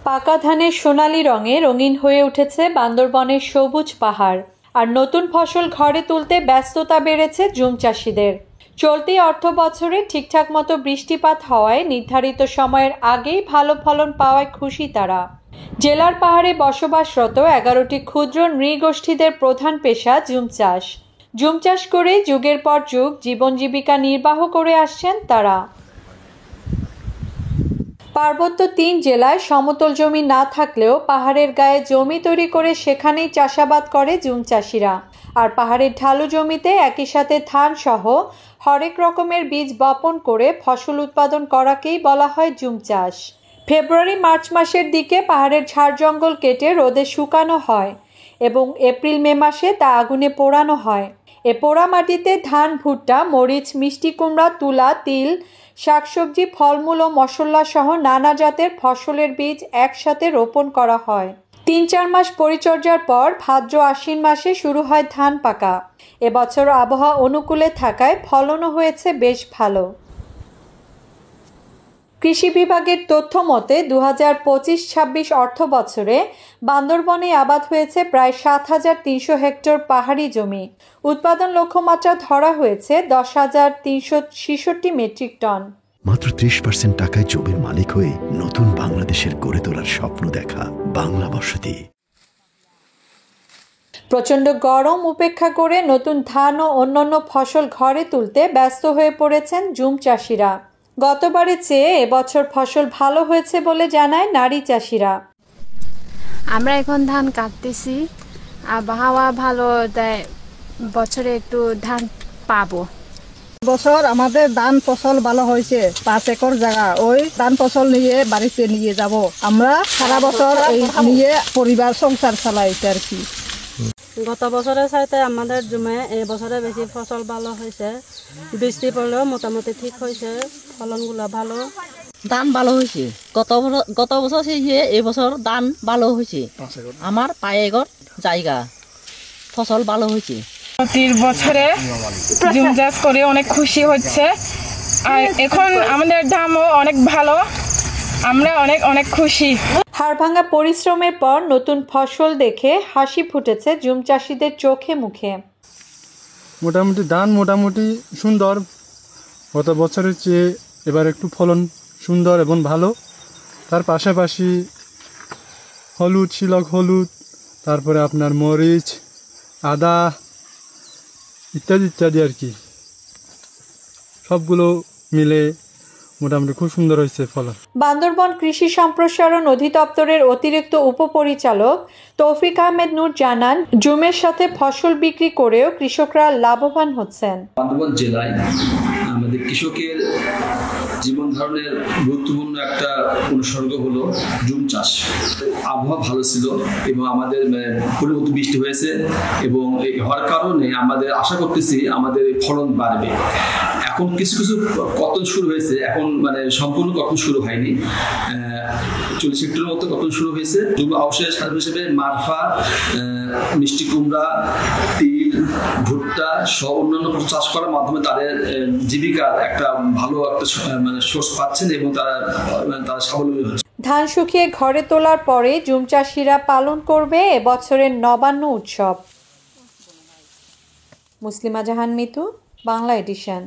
পাকা ধানের সোনালী রঙে রঙিন হয়ে উঠেছে বান্দরবনের সবুজ পাহাড়। আর নতুন ফসল ঘরে তুলতে ব্যস্ততা বেড়েছে জুম চাষিদের। চলতি অর্থবছরে ঠিকঠাক মতো বৃষ্টিপাত হওয়ায় নির্ধারিত সময়ের আগেই ভালো ফলন পাওয়ায় খুশি তারা। জেলার পাহাড়ে বসবাসরত 11টি ক্ষুদ্র নৃগোষ্ঠীদের প্রধান পেশা জুম চাষ। জুম চাষ করে যুগের পর যুগ জীবন জীবিকা নির্বাহ করে আসছেন তারা। পার্বত্য 3 জেলায় সমতল জমি না থাকলেও পাহাড়ের গায়ে জমি তৈরি করে সেখানেই চাষাবাদ করে জুম চাষিরা। আর পাহাড়ের ঢালু জমিতে একই সাথে ধান সহ হরেক রকমের বীজ বপন করে ফসল উৎপাদন করাকেই বলা হয় জুম চাষ। ফেব্রুয়ারি-মার্চ মাসের দিকে পাহাড়ের ঝাড় জঙ্গল কেটে রোদে শুকানো হয় এবং এপ্রিল-মে মাসে তা আগুনে পোড়ানো হয়। এ পোড়া মাটিতে ধান, ভুট্টা, মরিচ, মিষ্টি কুমড়া, তুলা, তিল, শাকসবজি, ফলমূল ও মশলা সহ নানা জাতের ফসলের বীজ একসাথে রোপণ করা হয়। 3-4 মাস পরিচর্যার পর ভাদ্র-আশ্বিন মাসে শুরু হয় ধান পাকা। এবছর আবহাওয়া অনুকূলে থাকায় ফলনও হয়েছে বেশ ভালো। কৃষি বিভাগের তথ্য মতে 2025-26 অর্থ বছরে বান্দরবনে আবাদ হয়েছে প্রায় 7,300 হেক্টর পাহাড়ি জমি। উৎপাদন লক্ষ্যমাত্রা ধরা হয়েছে 10,366 মেট্রিক টন। মাত্র 30% টাকায় জমির মালিক হয়ে নতুন বাংলাদেশের গড়ে তোলার স্বপ্ন দেখা বাংলা বসতি। প্রচণ্ড গরম উপেক্ষা করে নতুন ধান ও অন্যান্য ফসল ঘরে তুলতে ব্যস্ত হয়ে পড়েছেন জুম চাষিরা। গতবারের চেয়ে এবছর ফসল ভালো হয়েছে বলে জানায় নারী চাষিরা। আমরা এখন ধান কাটতেছি, আবহাওয়া ভালো দেয়, বছরে একটু ধান পাবো। বছর আমাদের ধান ফসল ভালো হয়েছে, 5 একর জায়গা। ওই ধান ফসল নিয়ে বাড়িতে নিয়ে যাব। আমরা সারা বছর এই নিয়ে পরিবার সংসার চালাইতে আর কি। গত বছরের চাইতে আমাদের জমে এই বছরে বেশি ফসল ভালো হয়েছে। বৃষ্টি পড়লেও মোটামুটি ঠিক হয়েছে, ফলনগুলো ভালো। ধান ভালো হয়েছে, গত বছর সেই এই বছর ধান ভালো হয়েছে। আমার 5 একর জায়গা, ফসল ভালো হয়েছে। প্রতি বছরে জুম চাষ করে অনেক খুশি হচ্ছে, আর এখন আমাদের দামও অনেক ভালো, আমরা অনেক অনেক খুশি। হাড়ভাঙা পরিশ্রমের পর নতুন ফসল দেখে হাসি ফুটেছে জুম চাষিদের চোখে মুখে। মোটামুটি ধান মোটামুটি সুন্দর, গত বছরের চেয়ে এবার একটু ফলন সুন্দর এবং ভালো। তার পাশাপাশি হলুদ, শিলক হলুদ, তারপরে আপনার মরিচ, আদা ইত্যাদি ইত্যাদি আর কি, সবগুলো মিলে মোটামুটি খুব সুন্দর হয়েছে ফলন। বান্দরবন কৃষি সম্প্রসারণ অধিদপ্তরের অতিরিক্ত উপপরিচালক তৌফিক আহমেদ নূর জানান, জুমের সাথে ফসল বিক্রি করেও কৃষকরা লাভবান হচ্ছেন। বান্দরবন জেলায় আমাদের কৃষকের জীবন ধারণের গুরুত্বপূর্ণ একটা অনুসর্গ হলো জুম চাষ। আবহাওয়া ভালো ছিল এবং আমাদের পরিবর্তন বৃষ্টি হয়েছে এবং হওয়ার কারণে আমাদের আশা করতেছি আমাদের ফলন বাড়বে। এখন কিছু কিছু কতন শুরু হয়েছে, এখন সম্পূর্ণ কতন শুরু হয়নি, 40 হেক্টরের মতো কতন শুরু হয়েছে। জৈব আবাসের সার হিসেবে মারফা, মিষ্টি কুমড়া, তিল, ভুট্টা সহ অন্যান্য চাষ করার মাধ্যমে তাদের জীবিকার একটা ভালো একটা সোর্স পাচ্ছেন এবং তারা স্বাবলম্বী হচ্ছে। ধান শুকিয়ে ঘরে তোলার পরে জুম চাষিরা পালন করবে এবছরের নবান্ন উৎসব। মুসলিমা জাহান মিতু, বাংলা এডিশন।